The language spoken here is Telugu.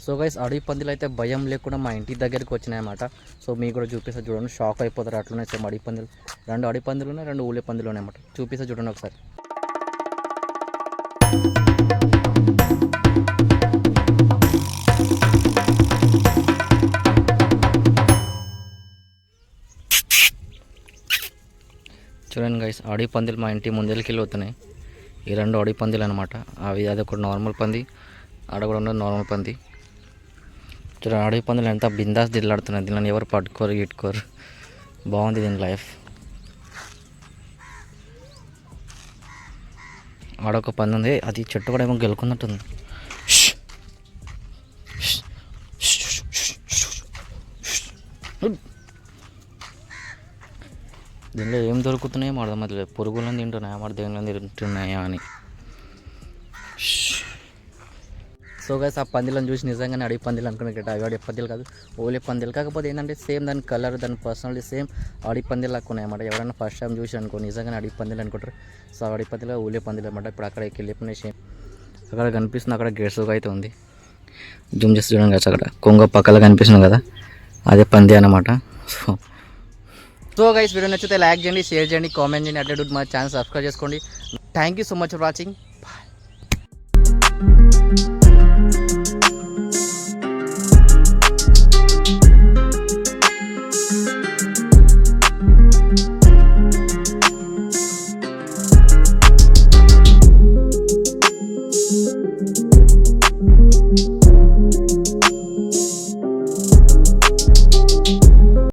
సో గైస్ అడవి పందులు అయితే భయం లేకుండా మా ఇంటి దగ్గరికి వచ్చినాయన్నమాట. సో మీకు కూడా చూపిస్తా చూడండి, షాక్ అయిపోతారు. అట్లనే సేమ్ అడవి పందులు, 2 అడవి పందులు ఉన్నాయి, 2 ఊళ్ళే పందులు ఉన్నాయన్నమాట. చూపిస్తా చూడండి ఒకసారి. చూడండి గైస్, అడవి పందులు మా ఇంటి ముందరికి వెళ్ళి వస్తున్నాయి. ఈ 2 అడవి పందులు అనమాట. అదొక నార్మల్ పంది, ఆడ కూడా ఉన్నది నార్మల్ పంది. చూడండి అడవి పందులు ఎంత బిందాస్ దిల్లాడుతున్నాయి. దీనిని ఎవరు పట్టుకోరు గిట్టుకోరు. బాగుంది దీని లైఫ్. ఆడొక పంది ఉంది, అది చెట్టు కూడా ఏమో గెలుకున్నట్టుంది. దీనిలో ఏం దొరుకుతున్నాయో అర్థమవుతలేదు. పురుగులను తింటున్నాయా మరి దేనిలో తింటున్నాయా అని. సో గైస్ ఆ పందులను చూసి నిజంగానే అడవి పందులు అనుకున్నట్టు. అవి అడవి పందులు కాదు, ఓలే పందులు. కాకపోతే ఏంటంటే సేమ్ దాని కలర్, దాని పర్సనాలిటీ సేమ్ అడవి పందులు లాగా ఉన్నాయన్నమాట. ఎవరైనా ఫస్ట్ టైం చూసి అనుకో నిజంగానే అడవి పందులు అనుకుంటారు. సో అడవి పందులు ఓలే పందులు అనమాట. ఇప్పుడు అక్కడ వెళ్ళిపోయిన సేమ్ అక్కడ కనిపిస్తుంది. అక్కడ గేట్స్ అయితే ఉంది, జూమ్ చేసి చూడండి కదా. అక్కడ కొంగ పక్కల కనిపిస్తుంది కదా, అదే పంది అనమాట. సో గైస్ వీడియో నచ్చితే లైక్ చేయండి, షేర్ చేయండి, కామెంట్ చేయండి. అట్లా మా ఛానల్ సబ్స్క్రైబ్ చేసుకోండి. Thank you so much for watching.